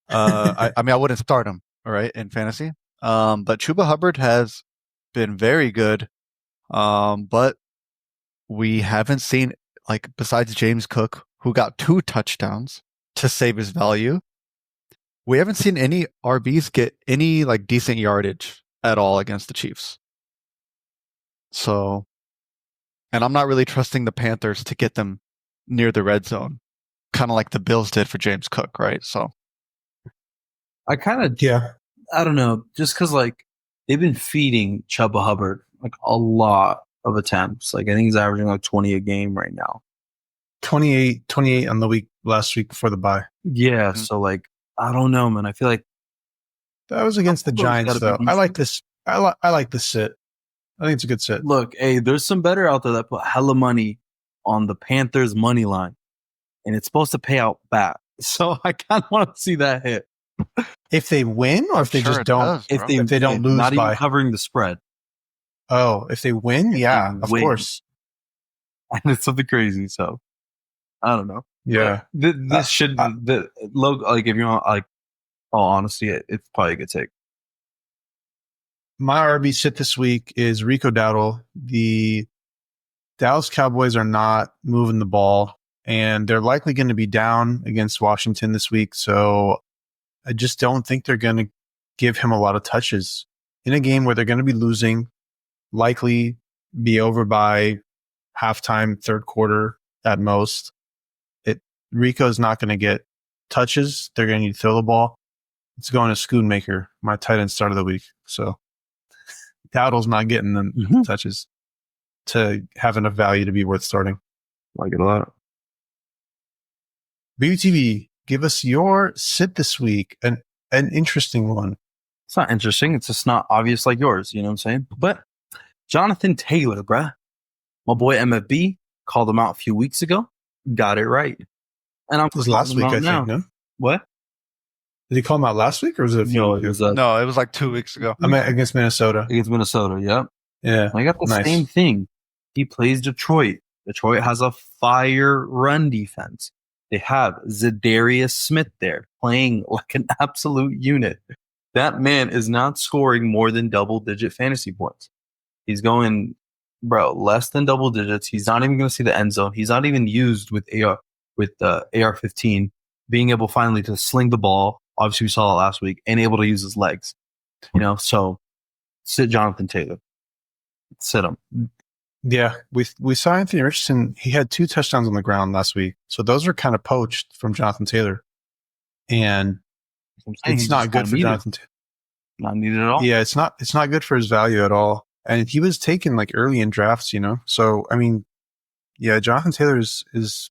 I mean, I wouldn't start him, all right, in fantasy. But Chuba Hubbard has been very good. But we haven't seen, like, besides James Cook, who got 2 touchdowns to save his value, we haven't seen any RBs get any, like, decent yardage at all against the Chiefs. So, and I'm not really trusting the Panthers to get them near the red zone, kind of like the Bills did for James Cook, right? So, I don't know, just because, like, they've been feeding Chuba Hubbard like a lot of attempts. Like, I think he's averaging like 20 a game right now. 28 on the last week before the bye. Yeah. So, like, I don't know, man. I feel like that was against the Giants, though. I like this. I like this sit. I think it's a good sit. Look, hey, there's some better out there that put hella money on the Panthers money line, and it's supposed to pay out back. So I kind of want to see that hit. If they win, or if they just don't, if they don't lose, not by even covering the spread. Oh, if they win, yeah, of course. And it's something crazy. So I don't know. Yeah, this should the logo. Like, if you want, like, all honesty, it's probably a good take. my RB sit this week is Rico Dowdle. The Dallas Cowboys are not moving the ball, and they're likely going to be down against Washington this week. So I just don't think they're going to give him a lot of touches in a game where they're going to be losing, likely be over by halftime, third quarter at most. Rico's not going to get touches. They're going to need to throw the ball. It's going to Schoonmaker, my tight end start of the week. So Dowdle's not getting them touches to have enough value to be worth starting. Like it a lot. BBTV, give us your sit this week. An interesting one. It's not interesting. It's just not obvious like yours. You know what I'm saying? But Jonathan Taylor, bruh. My boy MFB called him out a few weeks ago. Got it right. And I'm It was last week, I now. think, no? What? Did he call him out last week or was it a few No, weeks it was No, it was like 2 weeks ago. I mean, against Minnesota. against Minnesota. Yep. Yeah. I got the Nice. same thing. He plays Detroit. Detroit has a fire run defense. They have Zadarius Smith there playing like an absolute unit. That man is not scoring more than double-digit fantasy points. He's going, less than double digits. He's not even going to see the end zone. He's not even used with AR-15, being able finally to sling the ball. Obviously, we saw it last week, and able to use his legs. So sit Jonathan Taylor. Sit him. Yeah. We saw Anthony Richardson. He had 2 touchdowns on the ground last week. So those are kind of poached from Jonathan Taylor. And it's not good for Jonathan Taylor. Not needed at all. Yeah, it's not good for his value at all. And he was taken like early in drafts, So I mean, yeah, Jonathan Taylor is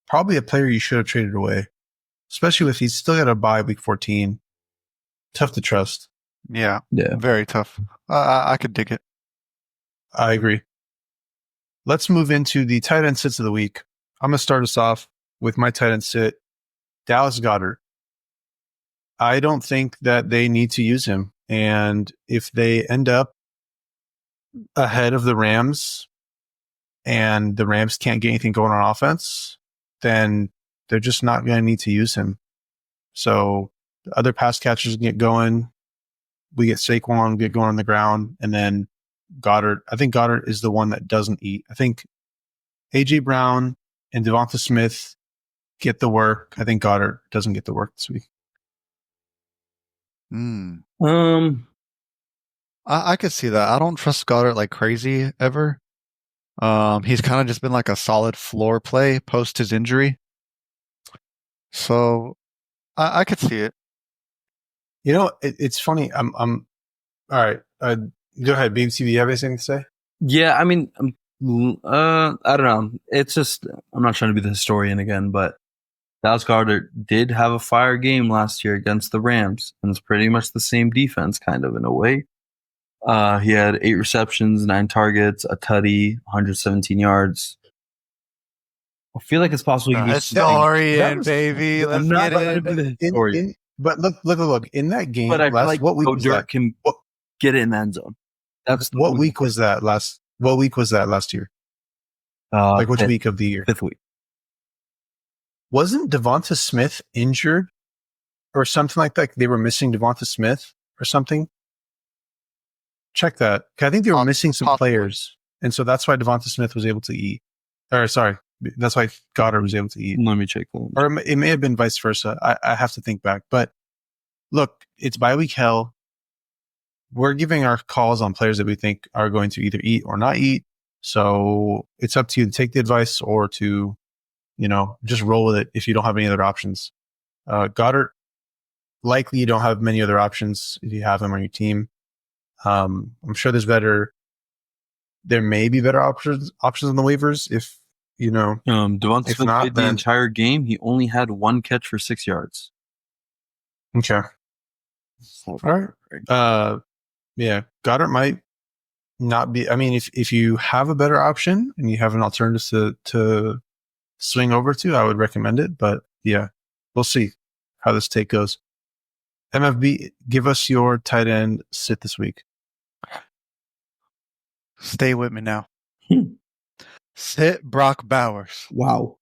probably a player you should have traded away, especially if he's still got a bye week 14. Tough to trust. Yeah, Yeah. very tough. I could dig it. I agree. Let's move into the tight end sits of the week. I'm going to start us off with my tight end sit, Dallas Goedert. I don't think that they need to use him. And if they end up ahead of the Rams and the Rams can't get anything going on offense, then they're just not going to need to use him. So the other pass catchers get going. We get Saquon get going on the ground, and then Goddard. I think Goddard is the one that doesn't eat. I think AJ Brown and Devonta Smith get the work. I think Goddard doesn't get the work this week. I could see that. I don't trust Goddard like crazy ever. He's kind of just been like a solid floor play post his injury. So I could see it. It's funny. I'm all right. Go ahead, BMC. Do you have anything to say? Yeah, I mean, I don't know. It's just, I'm not trying to be the historian again, but Dallas Goedert did have a fire game last year against the Rams, and it's pretty much the same defense, kind of, in a way. He had 8 receptions, 9 targets, a tutty, 117 yards. I feel like it's possible. Historian, baby. Let's get it. But look. In that game, But I feel like what week was Goedert that? can get it in the end zone. That's What week was that last? What week was that last year? Like which week of the year? 5th week. Wasn't Devonta Smith injured or something like that? They were missing Devonta Smith or something. Check that. I think they were missing some players, and so that's why Devonta Smith was able to eat. Or sorry, that's why Goddard was able to eat. Let me check that. Or it may have been vice versa. I have to think back. But look, it's bye week hell. We're giving our calls on players that we think are going to either eat or not eat. So it's up to you to take the advice or to, just roll with it if you don't have any other options. Goddard, likely you don't have many other options if you have him on your team. I'm sure there may be better options on the waivers if, Devonta if Smith not, played the then- entire game. He only had 1 catch for 6 yards. Okay. All right. Yeah, Goddard might not be. I mean, if you have a better option and you have an alternative to swing over to, I would recommend it. But yeah, we'll see how this take goes. MFB, give us your tight end sit this week. Stay with me now. Sit Brock Bowers. Wow.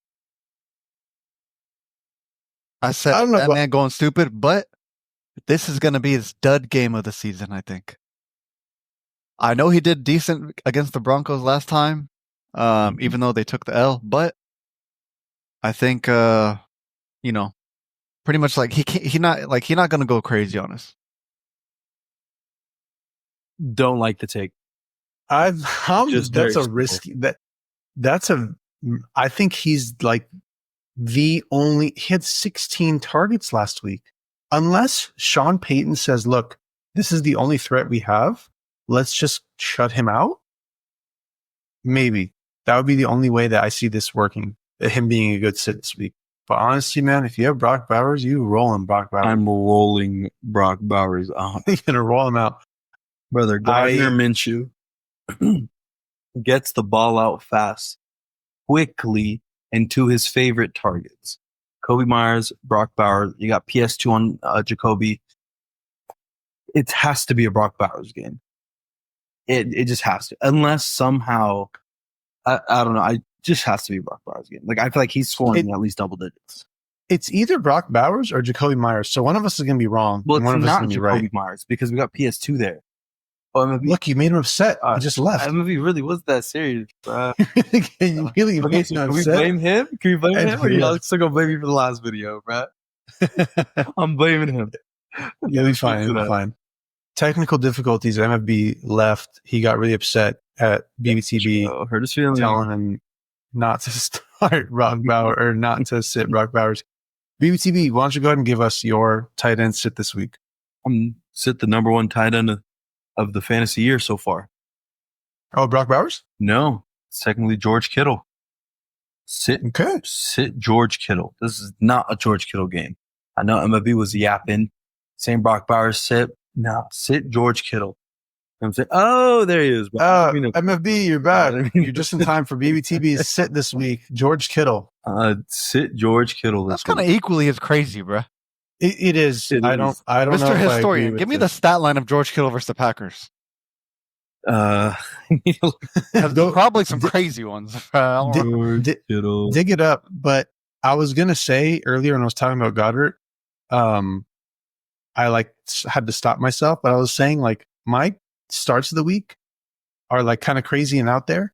I said I don't know that about- man going stupid, but this is going to be his dud game of the season, I think. I know he did decent against the Broncos last time, even though they took the L. But I think, pretty much like he's not going to go crazy on us. Don't like the take. That's a risky. I think he's like he had 16 targets last week. Unless Sean Payton says, look, this is the only threat we have, let's just shut him out. Maybe that would be the only way that I see this working, him being a good sit this week. But honestly, man, if you have Brock Bowers, you rolling Brock Bowers. I'm rolling Brock Bowers out. You're going to roll him out. Brother, Gardner Minshew gets the ball out fast, quickly, and to his favorite targets. Kobe Myers, Brock Bowers. You got PS2 on Jacoby. It has to be a Brock Bowers game. It just has to. Unless somehow, I don't know, it just has to be a Brock Bowers game. Like, I feel like he's scoring at least double digits. It's either Brock Bowers or Jacoby Myers. So one of us is going to be wrong. Well, and one it's of us not is going to be Jacoby right. Myers because we got PS2 there. Oh, Look, you made him upset. He just left. MLB really was that serious, bro. You really made him Can we upset. blame him? Can we blame him? Or Yeah. y'all still gonna blame me for the last video, bro? I'm blaming him. You'll be fine. You'll be fine. Technical difficulties. MFB left. He got really upset at BBTB Hurt his feelings. telling him not to start Brock Bowers or not to sit Brock Bowers. BBTB, why don't you go ahead and give us your tight end sit this week? Sit the number one tight end of the fantasy year so far. Oh, Brock Bowers? No, it's technically George Kittle. Sit George Kittle. This is not a George Kittle game. I know MLB was yapping, saying Brock Bowers sit. No, sit George Kittle. I'm saying, oh, there he is. MFB, you're back. You're just in time for BBTB's sit this week. George Kittle. Sit George Kittle. That's kind of equally as crazy, bro. It is. I don't know. Mr. Historian, give me the stat line of George Kittle versus the Packers. Probably some crazy ones. Dig it up. But I was gonna say earlier when I was talking about Goddard, I had to stop myself. But I was saying my starts of the week are kind of crazy and out there.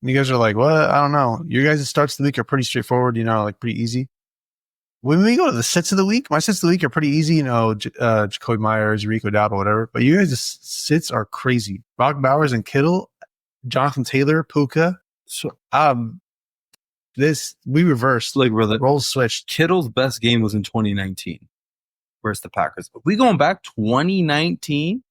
And you guys are like, what? I don't know. Your guys' starts of the week are pretty straightforward. Pretty easy. When we go to the sits of the week, my sits of the week are pretty easy. Jacoby Myers, Rico Dowdle, whatever. But you guys' sits are crazy. Brock Bowers and Kittle, Jonathan Taylor, Puka. So, we reversed. Brother, roles switched. Kittle's best game was in 2019 versus the Packers. But we going back 2019,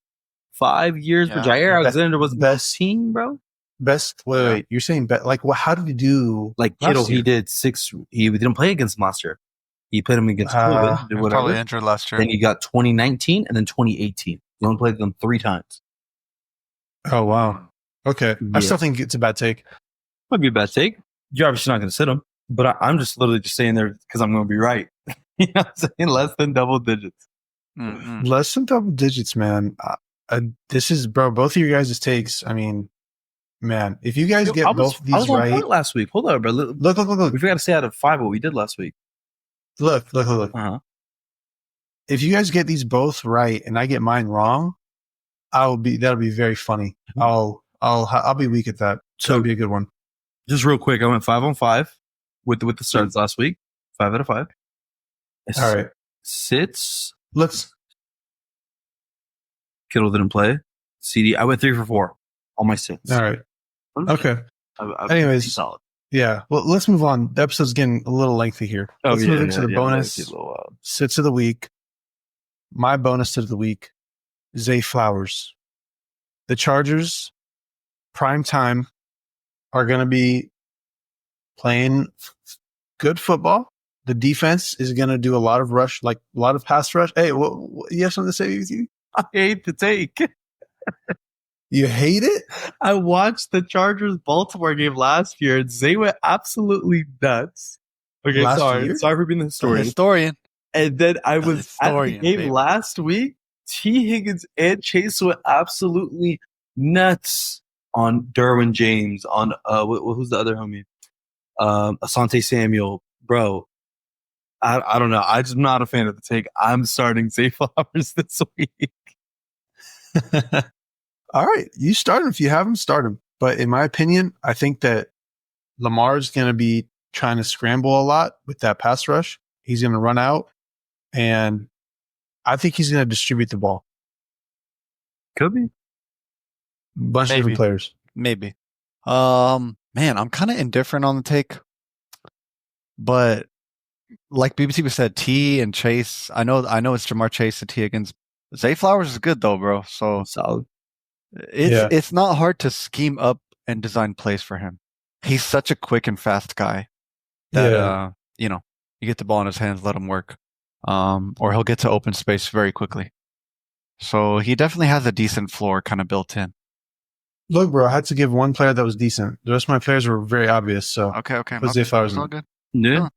5 years. Yeah. Jair Alexander was the best team, bro. Best. Wait. You're saying how did he do? Kittle, he did 6. He didn't play against him last year. He played him against COVID. He was probably injured last year. Then he got 2019 and then 2018. He only played them 3 times. Oh, wow. Okay. Yeah. I still think it's a bad take. Might be a bad take. You're obviously not going to sit him. But I'm just literally just saying there because I'm going to be right. You know what I'm saying? Less than double digits. Mm-hmm. Less than double digits, man. This is, bro, both of you guys' takes. I mean, man, if you guys get both of these I was on right. point last week. Hold on, bro. Look. We forgot to say out of 5 what we did last week. Look. Uh-huh. If you guys get these both right and I get mine wrong, that'll be very funny. I'll be weak at that. So that'll be a good one. Just real quick, I went 5 on 5 with the starts last week. 5 out of 5. All right. Sits. Kittle didn't play. CD. I went 3 for 4 on my sits. All right. Okay. Anyways, solid. Yeah. Well, let's move on. The episode's getting a little lengthy here. Let's move into the bonus sits of the week. My bonus sit of the week, Zay Flowers. The Chargers, prime time, are going to be playing good football. The defense is going to do a lot of rush, a lot of pass rush. Hey, you have something to say with you? I hate the take. You hate it? I watched the Chargers-Baltimore game last year, and Zay went absolutely nuts. Okay, sorry for being the historian. And then I was at the game last week. T. Higgins and Chase went absolutely nuts on Derwin James, on who's the other homie? Asante Samuel. Bro, I don't know. I'm just not a fan of the take. I'm starting Zay Flowers this week. All right, you start him if you have him. Start him. But in my opinion, I think that Lamar's going to be trying to scramble a lot with that pass rush. He's going to run out, and I think he's going to distribute the ball. Could be. Bunch of Maybe. different players. Maybe. Man, I'm kind of indifferent on the take, but like BBT said, T and Chase. I know it's Jamar Chase and T against Zay Flowers is good though, bro. So Solid. it's not hard to scheme up and design plays for him. He's such a quick and fast guy that you get the ball in his hands, let him work, or he'll get to open space very quickly. So he definitely has a decent floor kind of built in. Look, bro, I had to give one player that was decent. The rest of my players were very obvious. So Okay. Put Zay Flowers It's all in. good. Yeah.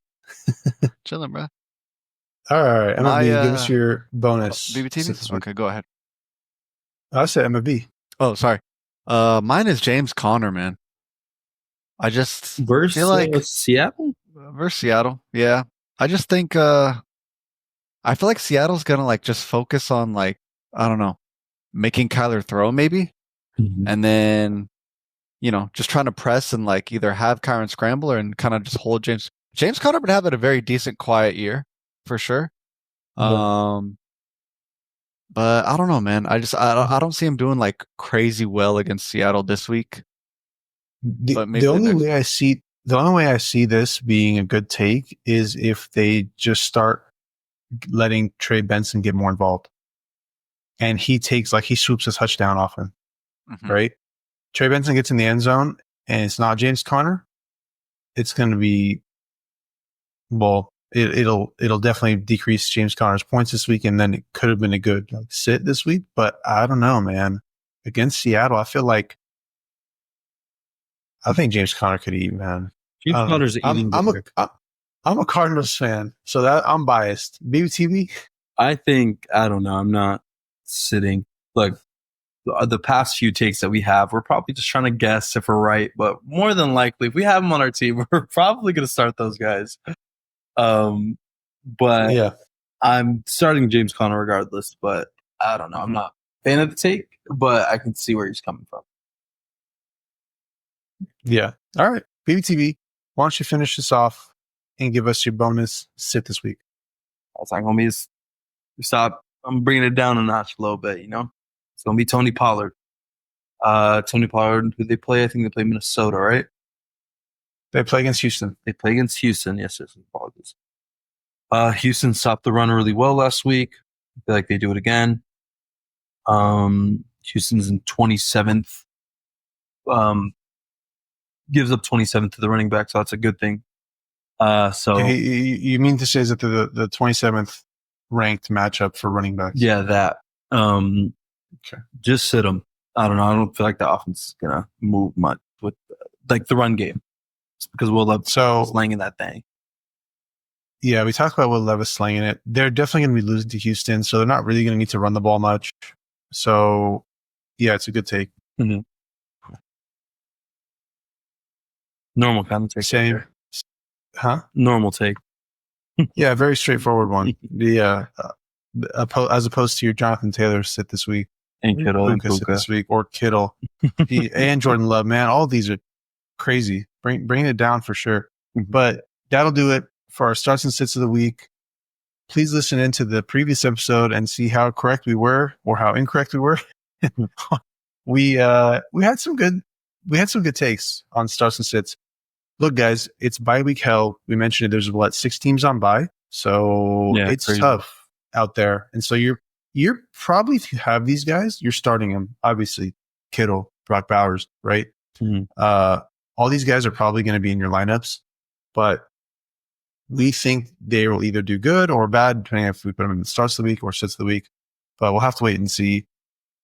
Chilling, bro. All right. MLB, give us your bonus. BBTVs? Okay, go ahead. I said MLB. Oh, sorry. Mine is James Conner, man. I just Versus feel like Seattle? versus Seattle. Yeah. I just think I feel like Seattle's gonna like just focus on like, I don't know, making Kyler throw maybe. And then, just trying to press and like either have Kyron scramble or and kind of just hold James. James Conner would have a very decent quiet year for sure. Yeah. But I don't know, man. I don't see him doing like crazy well against Seattle this week. But maybe The only way I see this being a good take is if they just start letting Trey Benson get more involved, and he swoops a touchdown off him. Mhm. Right? Trey Benson gets in the end zone, and it's not James Conner. It's going to be it'll definitely decrease James Conner's points this week, and then it could have been a good sit this week. But I don't know, man. Against Seattle, I think James Conner could eat, man. James Conner's eating. I'm a Cardinals fan, so that I'm biased. BBTV? I don't know. I'm not sitting. Like, the past few takes that we have, we're probably just trying to guess if we're right. But more than likely, if we have them on our team, we're probably going to start those guys. But Yeah. I'm starting James Conner regardless. But I don't know. I'm not a fan of the take, but I can see where he's coming from. Yeah. All right. BBTV, why don't you finish this off and give us your bonus sit this week? That's not going to be stop. I'm bringing it down a notch a little bit, It's going to be Tony Pollard. Tony Pollard, who they play? I think they play Minnesota, right? They play against Houston. They play against Houston. Yes, apologies. Houston stopped the run really well last week. I feel like they do it again. Houston's in 27th. Gives up 27th to the running back, so that's a good thing. You mean to say that the 27th ranked matchup for running backs? Yeah, that. Okay. Just sit them. I don't know. I don't feel like the offense is gonna move much with the run game. It's because Will Levis slanging that thing. Yeah, we talked about Will Levis slanging it. They're definitely going to be losing to Houston, so they're not really going to need to run the ball much. So, yeah, it's a good take. Mm-hmm. Normal kind of take. Same. Huh? Normal take. Yeah, very straightforward one. As opposed to your Jonathan Taylor sit this week. And Kittle and sit this week. Or Kittle. And Jordan Love, man. All these are crazy. Bringing it down for sure. But that'll do it for our starts and sits of the week. Please listen into the previous episode and see how correct we were or how incorrect we were. We had some good takes on starts and sits. Look, guys, it's bye week hell. We mentioned it. There's 6 teams on bye, so it's crazy. tough out there. And so you're probably, if you have these guys, you're starting them. Obviously, Kittle, Brock Bowers, right? Mm-hmm. All these guys are probably going to be in your lineups, but we think they will either do good or bad, depending on if we put them in the starts of the week or sits of the week. But we'll have to wait and see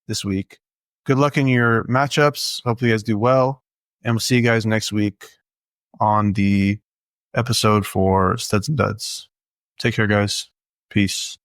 this week. Good luck in your matchups. Hopefully you guys do well. And we'll see you guys next week on the episode for Studs and Duds. Take care, guys. Peace.